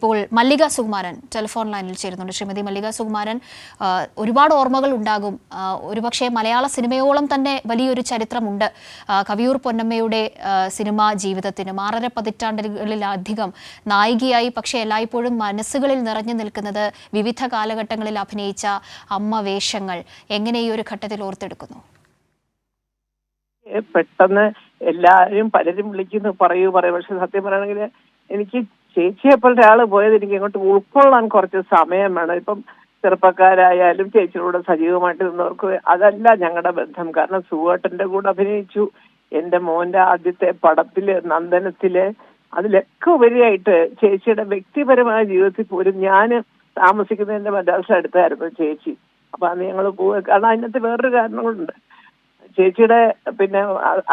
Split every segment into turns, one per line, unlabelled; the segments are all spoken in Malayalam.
ഇപ്പോൾ മല്ലിക സുകുമാരൻ ടെലിഫോൺ ലൈനിൽ ചേരുന്നുണ്ട്. ശ്രീമതി മല്ലിക സുകുമാരൻ, ഒരുപാട് ഓർമ്മകൾ ഉണ്ടാകും. ഒരുപക്ഷെ മലയാള സിനിമയോളം തന്നെ വലിയൊരു ചരിത്രമുണ്ട് കവിയൂർ പൊന്നമ്മയുടെ സിനിമാ ജീവിതത്തിന്. 6.5 പതിറ്റാണ്ടുകളിലധികം നായികയായി, പക്ഷേ എല്ലായ്പ്പോഴും മനസ്സുകളിൽ നിറഞ്ഞു നിൽക്കുന്നത് വിവിധ കാലഘട്ടങ്ങളിൽ അഭിനയിച്ച അമ്മ വേഷങ്ങൾ. എങ്ങനെ ഈ ഒരു ഘട്ടത്തിൽ ഓർത്തെടുക്കുന്നു?
പെട്ടെന്ന് എല്ലാവരും പലരും വിളിക്കുന്നു, പറയൂ. പക്ഷെ സത്യം പറയുകയാണെങ്കിൽ എനിക്ക് ചേച്ചിയെപ്പോൾ ഒരാൾ പോയത് എനിക്ക് ഇങ്ങോട്ട് ഉൾക്കൊള്ളാൻ കുറച്ച് സമയം വേണം. ഇപ്പം ചെറുപ്പക്കാരായാലും ചേച്ചിയോട് സജീവമായിട്ട് നിന്നവർക്ക് അതല്ല ഞങ്ങളുടെ ബന്ധം. കാരണം സുവേട്ടന്റെ കൂടെ അഭിനയിച്ചു. എന്റെ മോന്റെ ആദ്യത്തെ പടത്തില്, നന്ദനത്തില്, അതിലൊക്കെ ഉപരിയായിട്ട് ചേച്ചിയുടെ വ്യക്തിപരമായ ജീവിതത്തിൽ പോലും ഞാൻ താമസിക്കുന്നതിന്റെ മദ്രാസിൽ അടുത്തായിരുന്നു ചേച്ചി. അപ്പൊ അന്ന് ഞങ്ങൾ പോവുക. കാരണം അതിനകത്ത് വേറൊരു കാരണങ്ങളുണ്ട്. ചേച്ചിയുടെ പിന്നെ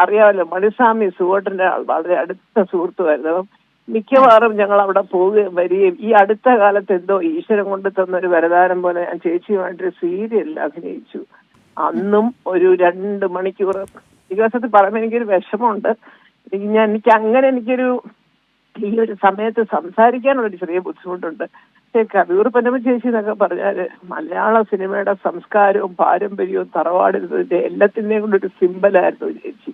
അറിയാമല്ലോ, മണിസ്വാമി സുവേട്ടന്റെ വളരെ അടുത്ത സുഹൃത്തുമായിരുന്നു. അപ്പം മിക്കവാറും ഞങ്ങൾ അവിടെ പോവുകയും വരികയും, ഈ അടുത്ത കാലത്ത് എന്തോ ഈശ്വരൻ കൊണ്ട് തന്നൊരു വരദാനം പോലെ ഞാൻ ചേച്ചിയുമായിട്ടൊരു സീരിയലിൽ അഭിനയിച്ചു. അന്നും ഒരു 2 മണിക്കൂർ. ഈ ദിവസത്തിൽ പറയുമ്പോൾ എനിക്കൊരു വിഷമമുണ്ട്. എനിക്കൊരു ഈ ഒരു സമയത്ത് സംസാരിക്കാനുള്ളൊരു ചെറിയ ബുദ്ധിമുട്ടുണ്ട്. പക്ഷേ കവിയൂർ പൊന്നമ്മ ചേച്ചി എന്നൊക്കെ പറഞ്ഞാൽ മലയാള സിനിമയുടെ സംസ്കാരവും പാരമ്പര്യവും തറവാടിന്റെ എല്ലാത്തിൻ്റെയും കൊണ്ടൊരു സിമ്പലായിരുന്നു ചേച്ചി.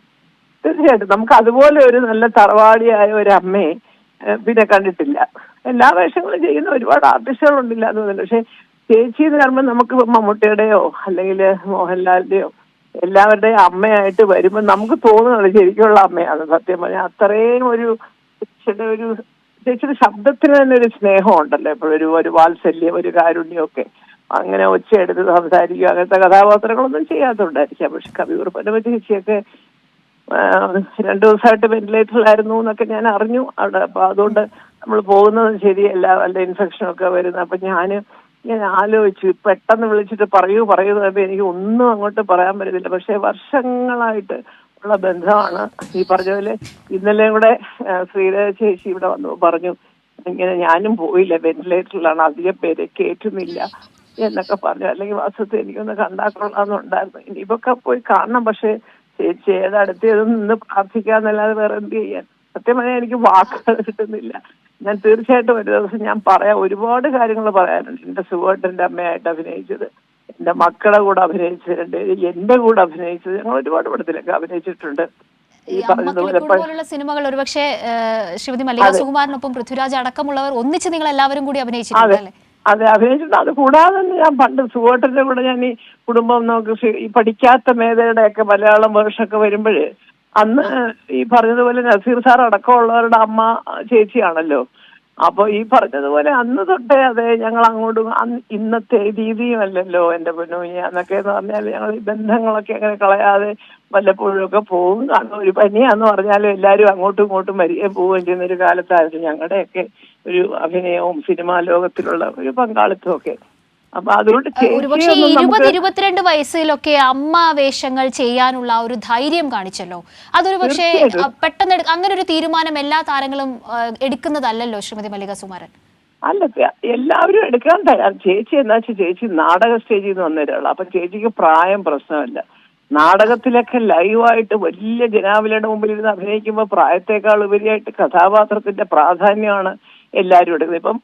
തീർച്ചയായിട്ടും നമുക്ക് അതുപോലെ ഒരു നല്ല തറവാടിയായ ഒരു അമ്മയെ പിന്നെ കണ്ടിട്ടില്ല. എല്ലാ വേഷങ്ങളും ചെയ്യുന്ന ഒരുപാട് ആർട്ടിസ്റ്റുകളുണ്ടില്ല എന്നൊന്നുമില്ല. പക്ഷെ ചേച്ചി എന്ന് പറയുമ്പോൾ നമുക്ക് മമ്മൂട്ടിയുടെയോ അല്ലെങ്കിൽ മോഹൻലാലിന്റെയോ എല്ലാവരുടെയും അമ്മയായിട്ട് വരുമ്പോൾ നമുക്ക് തോന്നുന്നത് ശരിക്കുള്ള അമ്മയാണ്. സത്യം പറഞ്ഞാൽ അത്രയും ഒരു ചേച്ചിയുടെ ശബ്ദത്തിന് തന്നെ ഒരു സ്നേഹം ഉണ്ടല്ലോ, എപ്പോഴും ഒരു വാത്സല്യം, ഒരു കാരുണ്യമൊക്കെ. അങ്ങനെ ഒച്ചയെടുത്ത് സംസാരിക്കുക, അങ്ങനത്തെ കഥാപാത്രങ്ങളൊന്നും ചെയ്യാത്തതുകൊണ്ടായിരിക്കാം. പക്ഷെ കവിയൂർ പൊന്നമ്മ ചേച്ചിയൊക്കെ 2 ദിവസമായിട്ട് വെന്റിലേറ്ററിലായിരുന്നു എന്നൊക്കെ ഞാൻ അറിഞ്ഞു അവിടെ. അപ്പൊ അതുകൊണ്ട് നമ്മൾ പോകുന്നത് ശരിയല്ല, വല്ല ഇൻഫെക്ഷനൊക്കെ വരുന്നത്. അപ്പൊ ഞാൻ ആലോചിച്ചു, പെട്ടെന്ന് വിളിച്ചിട്ട് പറയൂ എനിക്ക് ഒന്നും അങ്ങോട്ട് പറയാൻ പറ്റുന്നില്ല. പക്ഷെ വർഷങ്ങളായിട്ട് ഉള്ള ബന്ധമാണ്. ഈ പറഞ്ഞ പോലെ ഇന്നലെ കൂടെ ശ്രീദേവ ചേച്ചി ഇവിടെ വന്നു പറഞ്ഞു, ഇങ്ങനെ ഞാനും പോയില്ല, വെന്റിലേറ്ററിലാണ്, അധികം പേരെ കേറ്റുന്നില്ല എന്നൊക്കെ പറഞ്ഞു. അല്ലെങ്കിൽ വാസ്തവത്തിൽ എനിക്കൊന്ന് കണ്ടാൽ കൊള്ളാമെന്നുണ്ടായിരുന്നു. ഇനിയിപ്പൊക്കെ പോയി കാണണം. പക്ഷെ ചേച്ചി ഏതടുത്തേതും നിന്ന് പ്രാർത്ഥിക്കാന്നല്ലാതെ വേറെ എന്ത് ചെയ്യാൻ? സത്യം പറഞ്ഞാൽ എനിക്ക് വാക്കുകൾ കിട്ടുന്നില്ല. ഞാൻ തീർച്ചയായിട്ടും ഒരു ദിവസം ഞാൻ പറയാം. ഒരുപാട് കാര്യങ്ങൾ പറയാനുണ്ട്. എന്റെ സുവേട്ടന്റെ അമ്മയായിട്ട് അഭിനയിച്ചത്, എന്റെ മക്കളുടെ കൂടെ അഭിനയിച്ചിട്ടുണ്ട്, എന്റെ കൂടെ അഭിനയിച്ചത്. ഞങ്ങൾ ഒരുപാട് പടത്തിലൊക്കെ അഭിനയിച്ചിട്ടുണ്ട്. ഈ
പറഞ്ഞതുപോലെ സിനിമകൾ ഒരുപക്ഷെ ശ്രീമതി മല്ലിക സുകുമാരനൊപ്പം പൃഥ്വിരാജ് അടക്കമുള്ളവർ ഒന്നിച്ച് നിങ്ങൾ എല്ലാവരും കൂടി അഭിനയിച്ചിട്ടുണ്ട്.
അതെ, അഭിനയിച്ചിട്ടുണ്ട്. അത് കൂടാതെ ഞാൻ പണ്ട് സുവേട്ടന്റെ കൂടെ ഞാൻ ഈ കുടുംബം നോക്കി ഈ പഠിക്കാത്ത മേധയുടെ ഒക്കെ മലയാളം വേർഷൊക്കെ വരുമ്പോഴ് അന്ന് ഈ പറഞ്ഞതുപോലെ നസീർ സാർ അടക്കമുള്ളവരുടെ അമ്മ ചേച്ചിയാണല്ലോ. അപ്പൊ ഈ പറഞ്ഞതുപോലെ അന്ന് തൊട്ടേ അതെ, ഞങ്ങൾ അങ്ങോട്ടും ഇന്നത്തെ രീതിയും അല്ലല്ലോ എന്റെ പൊന്നൂഞ്ഞ എന്നൊക്കെ എന്ന് പറഞ്ഞാൽ ഞങ്ങൾ ഈ ബന്ധങ്ങളൊക്കെ അങ്ങനെ കളയാതെ വല്ലപ്പോഴും ഒക്കെ പോകും. കാരണം ഒരു പനിയാന്ന് പറഞ്ഞാലും എല്ലാവരും അങ്ങോട്ടും ഇങ്ങോട്ടും വരികയും പോവുകയും ചെയ്യുന്ന ഒരു കാലത്തായിരുന്നു ഞങ്ങളുടെയൊക്കെ ഒരു അഭിനയവും സിനിമാ ലോകത്തിലുള്ള ഒരു പങ്കാളിത്തവും ഒക്കെ. അപ്പൊ അതുകൊണ്ട്
20-22 വയസ്സിലൊക്കെ അമ്മ വേഷങ്ങൾ ചെയ്യാനുള്ള ഒരു ധൈര്യം കാണിച്ചല്ലോ. അതൊരു പക്ഷേ പെട്ടെന്ന് അങ്ങനെ ഒരു തീരുമാനം എല്ലാ താരങ്ങളും എടുക്കുന്നതല്ലല്ലോ ശ്രീമതി മല്ലിക സുകുമാരൻ.
അല്ല, എല്ലാവരും എടുക്കാൻ തരാം. ചേച്ചി എന്താ വെച്ചാൽ ചേച്ചി നാടക സ്റ്റേജിൽ നിന്ന് വന്നൊരാളാണ്. അപ്പൊ ചേച്ചിക്ക് പ്രായം പ്രശ്നമല്ല. നാടകത്തിലൊക്കെ ലൈവായിട്ട് വലിയ ജനാവലിയുടെ മുമ്പിൽ ഇരുന്ന് അഭിനയിക്കുമ്പോൾ പ്രായത്തെക്കാൾ ഉപരിയായിട്ട് കഥാപാത്രത്തിന്റെ പ്രാധാന്യമാണ് എല്ലാവരും എടുക്കുന്നത്. ഇപ്പം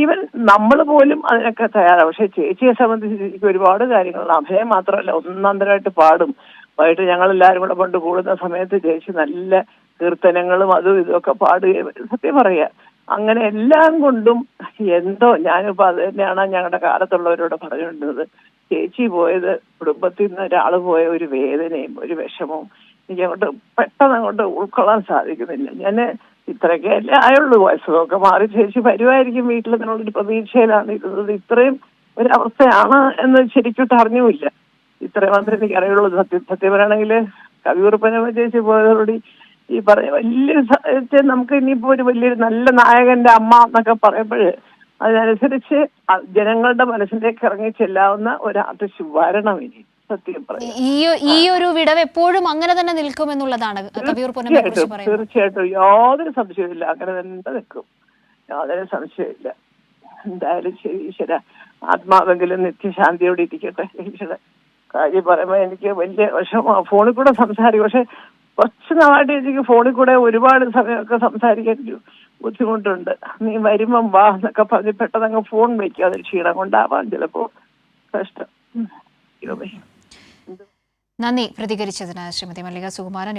ഈവൻ നമ്മൾ പോലും അതിനൊക്കെ തയ്യാറാണ്. പക്ഷെ ചേച്ചിയെ സംബന്ധിച്ച് എനിക്ക് ഒരുപാട് കാര്യങ്ങൾ, അഭിനയം മാത്രമല്ല, ഒന്നാന്തരമായിട്ട് പാടും. വൈകിട്ട് ഞങ്ങളെല്ലാവരും കൂടെ കൊണ്ട് കൂടുന്ന സമയത്ത് ചേച്ചി നല്ല കീർത്തനങ്ങളും അതും ഇതൊക്കെ പാടുകയും, സത്യം പറയുക, അങ്ങനെ എല്ലാം കൊണ്ടും എന്തോ ഞാനിപ്പോൾ അത് തന്നെയാണ് ഞങ്ങളുടെ കാലത്തുള്ളവരോട് പറഞ്ഞുകൊണ്ടിരുന്നത്. ചേച്ചി പോയത്, കുടുംബത്തിൽ നിന്ന് ഒരാൾ പോയ ഒരു വേദനയും ഒരു വിഷമവും എനിക്ക് അങ്ങോട്ട് പെട്ടെന്ന് അങ്ങോട്ട് ഉൾക്കൊള്ളാൻ സാധിക്കുന്നില്ല. ഞാൻ ഇത്രയൊക്കെ അല്ലേ ആയുള്ളൂ, വയസ്സൊക്കെ മാറി ചേച്ചി വരുമായിരിക്കും വീട്ടിൽ നിന്നുള്ളൊരു പ്രതീക്ഷയിലാണ് ഇരുന്നത്. ഇത്രയും ഒരവസ്ഥയാണ് എന്ന് ശരിക്കും അറിഞ്ഞുമില്ല. ഇത്രയും മാത്രമേ എനിക്ക് അറിയുള്ളൂ. സത്യം പറയുകയാണെങ്കിൽ കവിയൂർ പൊന്നമ്മ ചേച്ചി പോയതോടുകൂടി ഈ പറഞ്ഞ വലിയൊരു നമുക്ക് ഇനിയിപ്പോ ഒരു വലിയൊരു നല്ല നായകന്റെ അമ്മ എന്നൊക്കെ പറയുമ്പോഴ് അതിനനുസരിച്ച് ജനങ്ങളുടെ മനസ്സിലേക്ക് ഇറങ്ങി ചെല്ലാവുന്ന ഒരു ആർട്ടിസ്റ്റ് വരണം ഇനി. സത്യം പറയാം,
ഈ ഒരു വിടവ് എപ്പോഴും അങ്ങനെ തന്നെ നിൽക്കുമെന്നുള്ളതാണ്
തീർച്ചയായിട്ടും യാതൊരു സംശയമില്ല. അങ്ങനെ തന്നെ നിൽക്കും, യാതൊരു സംശയമില്ല. എന്തായാലും ശരി, ഈശ്വര ആത്മാവെങ്കിലും നിത്യശാന്തിയോടെ ഇരിക്കട്ടെ. ഈശ്വര കാര്യം പറയുമ്പോൾ എനിക്ക് വലിയ വിഷമമാണ്. ഫോണിൽ കൂടെ സംസാരിക്കും. പക്ഷെ കുറച്ച് നാളായിട്ട് എനിക്ക് ഫോണിൽ കൂടെ ഒരുപാട് സമയമൊക്കെ സംസാരിക്കാൻ ബുദ്ധിമുട്ടുണ്ട്, നീ വരുമ്പം വാ എന്നൊക്കെ പറഞ്ഞ് പെട്ടെന്ന് അങ്ങ് ഫോൺ വെക്കും. അതൊരു ക്ഷീണം കൊണ്ടാവാം ചിലപ്പോ. കഷ്ടം.
നന്ദി പ്രതികരിച്ചതിന് ശ്രീമതി മല്ലിക സുകുമാരൻ.